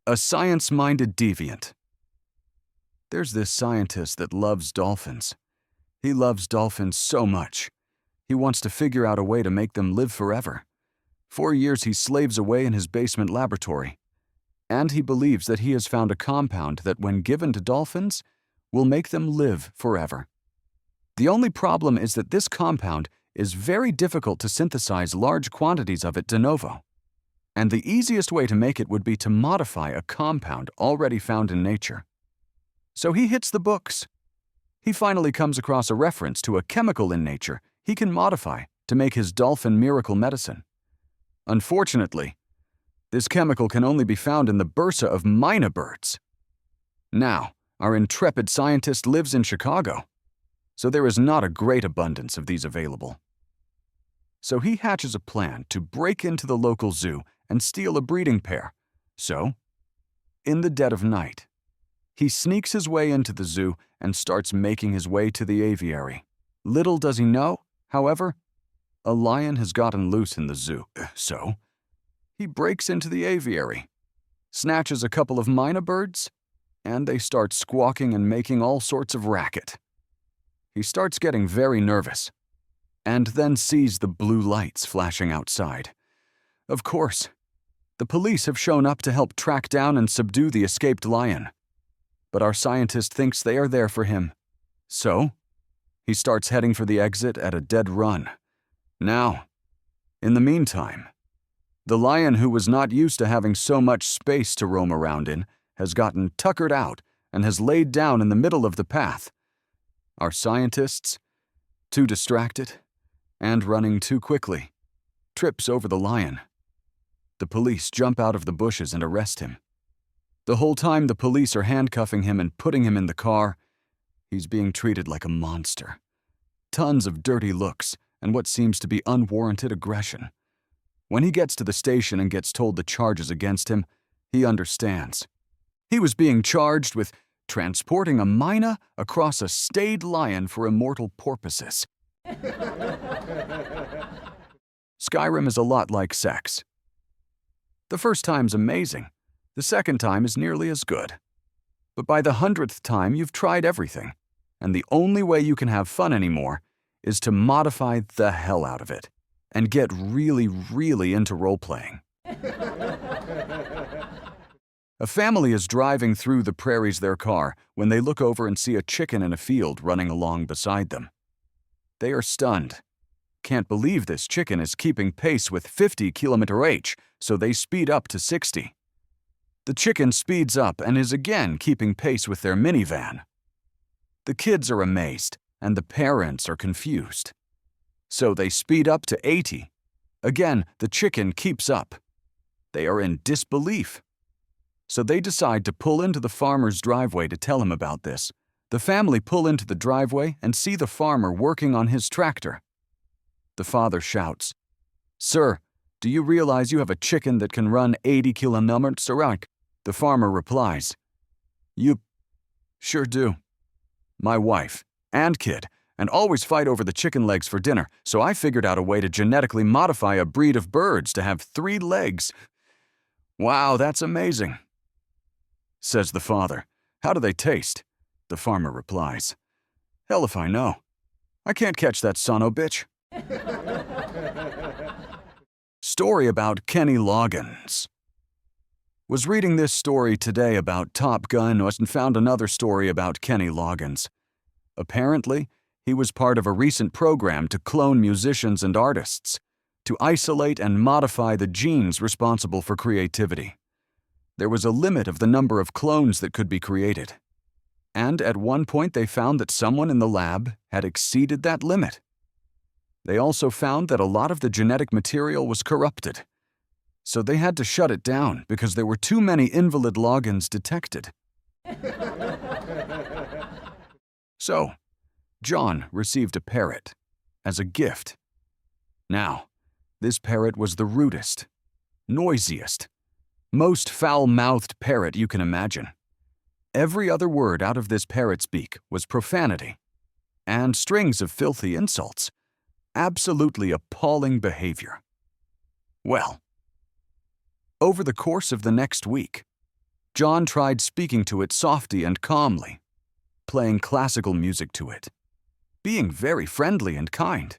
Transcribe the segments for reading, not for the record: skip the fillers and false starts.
A science-minded deviant. There's this scientist that loves dolphins. He loves dolphins so much. He wants to figure out a way to make them live forever. 4 years he slaves away in his basement laboratory. And he believes that he has found a compound that, when given to dolphins, will make them live forever. The only problem is that this compound is very difficult to synthesize large quantities of it de novo. And the easiest way to make it would be to modify a compound already found in nature. So he hits the books. He finally comes across a reference to a chemical in nature he can modify to make his dolphin miracle medicine. Unfortunately, this chemical can only be found in the bursa of mynah birds. Now, our intrepid scientist lives in Chicago, so there is not a great abundance of these available. So he hatches a plan to break into the local zoo and steal a breeding pair. So, in the dead of night, he sneaks his way into the zoo and starts making his way to the aviary. Little does he know, however, a lion has gotten loose in the zoo. So, he breaks into the aviary, snatches a couple of mynah birds, and they start squawking and making all sorts of racket. He starts getting very nervous, and then sees the blue lights flashing outside. Of course, the police have shown up to help track down and subdue the escaped lion. But our scientist thinks they are there for him. So, he starts heading for the exit at a dead run. Now, in the meantime, the lion, who was not used to having so much space to roam around in, has gotten tuckered out and has laid down in the middle of the path. Our scientists, too distracted and running too quickly, trips over the lion. The police jump out of the bushes and arrest him. The whole time the police are handcuffing him and putting him in the car, he's being treated like a monster. Tons of dirty looks and what seems to be unwarranted aggression. When he gets to the station and gets told the charges against him, he understands. He was being charged with transporting a mynah across a stayed lion for immortal porpoises. Skyrim is a lot like sex. The first time's amazing. The second time is nearly as good. But by the 100th time, you've tried everything, and the only way you can have fun anymore is to modify the hell out of it and get really, really into role-playing. A family is driving through the prairies their car when they look over and see a chicken in a field running along beside them. They are stunned. Can't believe this chicken is keeping pace with 50 km/h, so they speed up to 60. The chicken speeds up and is again keeping pace with their minivan. The kids are amazed, and the parents are confused. So they speed up to 80. Again, the chicken keeps up. They are in disbelief. So they decide to pull into the farmer's driveway to tell him about this. The family pull into the driveway and see the farmer working on his tractor. The father shouts, "Sir, do you realize you have a chicken that can run 80 km/h?" The farmer replies, "You sure do. My wife and kid and always fight over the chicken legs for dinner, so I figured out a way to genetically modify a breed of birds to have 3 legs. Wow, that's amazing," says the father. "How do they taste?" The farmer replies, "Hell if I know. I can't catch that son-o' bitch." Story about Kenny Loggins. Was reading this story today about Top Gun and found another story about Kenny Loggins. Apparently, he was part of a recent program to clone musicians and artists, to isolate and modify the genes responsible for creativity. There was a limit of the number of clones that could be created. And at one point they found that someone in the lab had exceeded that limit. They also found that a lot of the genetic material was corrupted. So they had to shut it down because there were too many invalid Loggins detected. So, John received a parrot as a gift. Now, this parrot was the rudest, noisiest, most foul-mouthed parrot you can imagine. Every other word out of this parrot's beak was profanity, and strings of filthy insults. Absolutely appalling behavior. Well, over the course of the next week, John tried speaking to it softly and calmly, playing classical music to it, being very friendly and kind,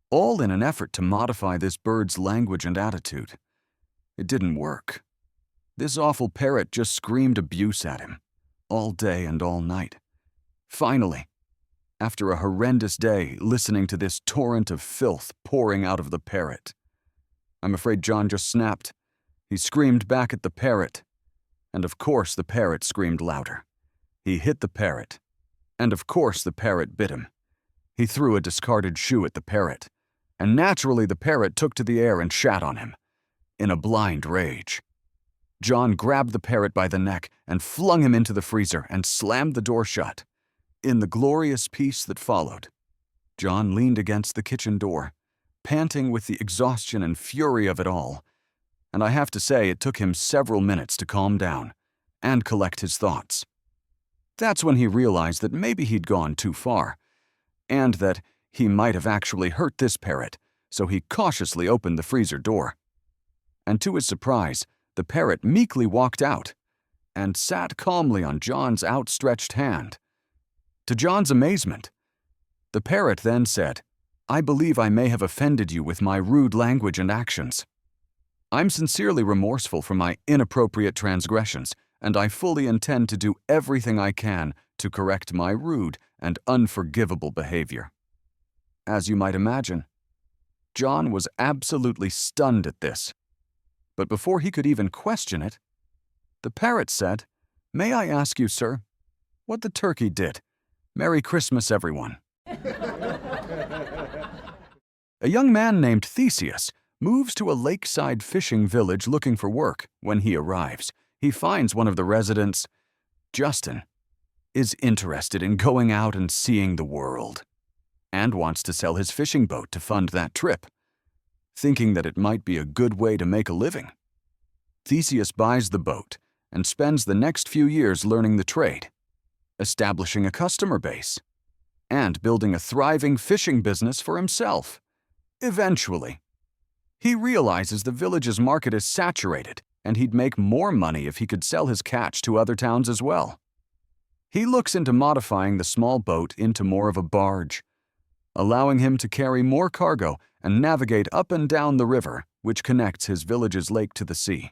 all in an effort to modify this bird's language and attitude. It didn't work. This awful parrot just screamed abuse at him, all day and all night. Finally, after a horrendous day listening to this torrent of filth pouring out of the parrot, I'm afraid John just snapped. He screamed back at the parrot, and of course the parrot screamed louder. He hit the parrot, and of course the parrot bit him. He threw a discarded shoe at the parrot, and naturally the parrot took to the air and shat on him, in a blind rage. John grabbed the parrot by the neck and flung him into the freezer and slammed the door shut. In the glorious peace that followed, John leaned against the kitchen door, panting with the exhaustion and fury of it all, and I have to say it took him several minutes to calm down and collect his thoughts. That's when he realized that maybe he'd gone too far, and that he might have actually hurt this parrot, so he cautiously opened the freezer door. And to his surprise, the parrot meekly walked out and sat calmly on John's outstretched hand. To John's amazement, the parrot then said, "I believe I may have offended you with my rude language and actions. I'm sincerely remorseful for my inappropriate transgressions, and I fully intend to do everything I can to correct my rude and unforgivable behavior." As you might imagine, John was absolutely stunned at this. But before he could even question it, the parrot said, "May I ask you, sir, what the turkey did? Merry Christmas, everyone." A young man named Theseus moves to a lakeside fishing village looking for work. When he arrives, he finds one of the residents, Justin, is interested in going out and seeing the world, and wants to sell his fishing boat to fund that trip, thinking that it might be a good way to make a living. Theseus buys the boat and spends the next few years learning the trade, establishing a customer base, and building a thriving fishing business for himself. Eventually, he realizes the village's market is saturated and he'd make more money if he could sell his catch to other towns as well. He looks into modifying the small boat into more of a barge, allowing him to carry more cargo and navigate up and down the river, which connects his village's lake to the sea.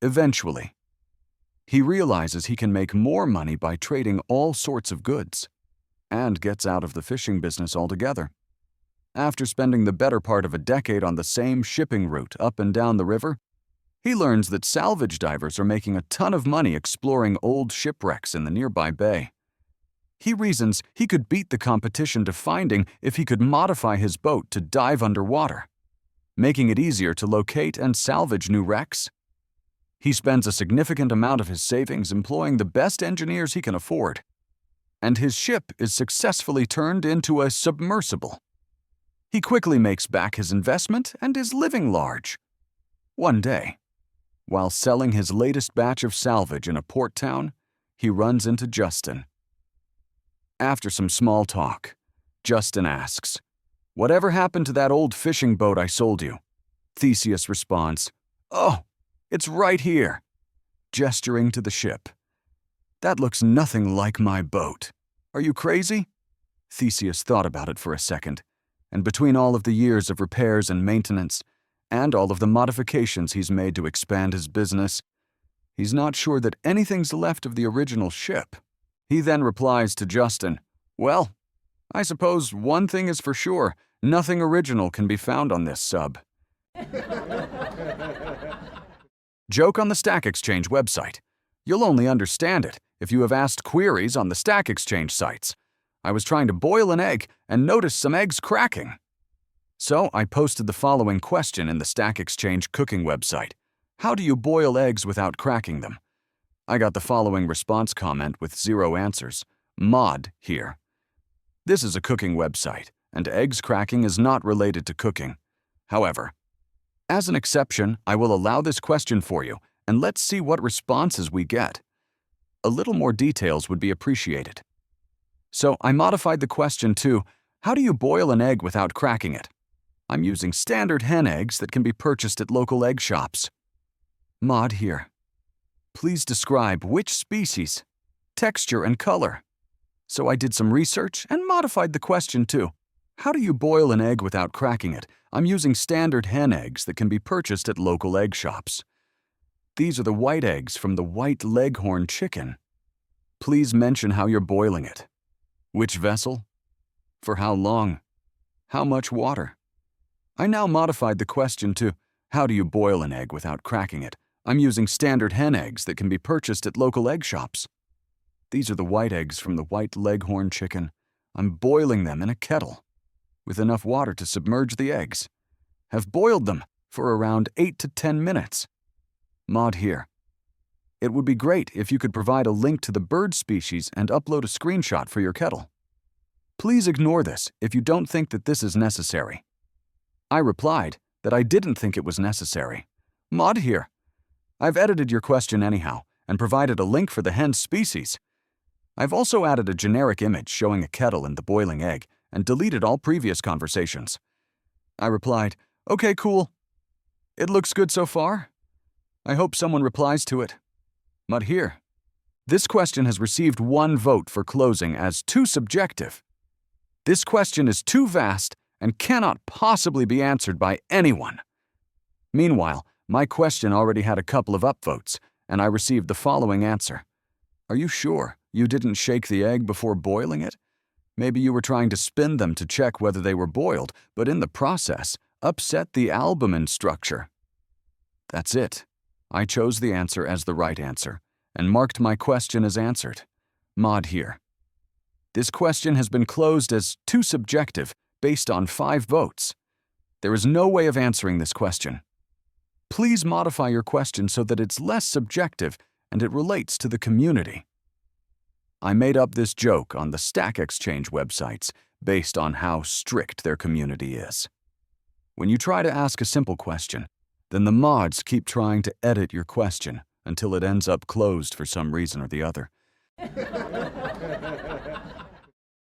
Eventually, he realizes he can make more money by trading all sorts of goods, and gets out of the fishing business altogether. After spending the better part of a decade on the same shipping route up and down the river, he learns that salvage divers are making a ton of money exploring old shipwrecks in the nearby bay. He reasons he could beat the competition to finding if he could modify his boat to dive underwater, making it easier to locate and salvage new wrecks. He spends a significant amount of his savings employing the best engineers he can afford, and his ship is successfully turned into a submersible. He quickly makes back his investment and is living large. One day, while selling his latest batch of salvage in a port town, he runs into Justin. After some small talk, Justin asks, "Whatever happened to that old fishing boat I sold you?" Theseus responds, "Oh, it's right here," gesturing to the ship. "That looks nothing like my boat. Are you crazy?" Theseus thought about it for a second, and between all of the years of repairs and maintenance, and all of the modifications he's made to expand his business, he's not sure that anything's left of the original ship. He then replies to Justin, "Well, I suppose one thing is for sure, nothing original can be found on this sub." Joke on the Stack Exchange website. You'll only understand it if you have asked queries on the Stack Exchange sites. I was trying to boil an egg and noticed some eggs cracking. So I posted the following question in the Stack Exchange cooking website. How do you boil eggs without cracking them? I got the following response comment with 0 answers. Mod here. This is a cooking website, and eggs cracking is not related to cooking. However, as an exception, I will allow this question for you, and let's see what responses we get. A little more details would be appreciated. So I modified the question to, how do you boil an egg without cracking it? I'm using standard hen eggs that can be purchased at local egg shops. Mod here. Please describe which species, texture, and color. So I did some research and modified the question too. How do you boil an egg without cracking it? I'm using standard hen eggs that can be purchased at local egg shops. These are the white eggs from the white leghorn chicken. Please mention how you're boiling it. Which vessel? For how long? How much water? I now modified the question to, how do you boil an egg without cracking it? I'm using standard hen eggs that can be purchased at local egg shops. These are the white eggs from the white leghorn chicken. I'm boiling them in a kettle with enough water to submerge the eggs. Have boiled them for around 8 to 10 minutes. Maud here. It would be great if you could provide a link to the bird species and upload a screenshot for your kettle. Please ignore this if you don't think that this is necessary. I replied that I didn't think it was necessary. Maud here. I've edited your question anyhow and provided a link for the hen species. I've also added a generic image showing a kettle and the boiling egg and deleted all previous conversations. I replied, okay, cool. It looks good so far. I hope someone replies to it. But here, this question has received 1 vote for closing as too subjective. This question is too vast and cannot possibly be answered by anyone. Meanwhile, my question already had a couple of upvotes, and I received the following answer. Are you sure you didn't shake the egg before boiling it? Maybe you were trying to spin them to check whether they were boiled, but in the process, upset the albumin structure. That's it. I chose the answer as the right answer, and marked my question as answered. Maud here. This question has been closed as too subjective based on 5 votes. There is no way of answering this question. Please modify your question so that it's less subjective and it relates to the community. I made up this joke on the Stack Exchange websites based on how strict their community is. When you try to ask a simple question, then the mods keep trying to edit your question until it ends up closed for some reason or the other.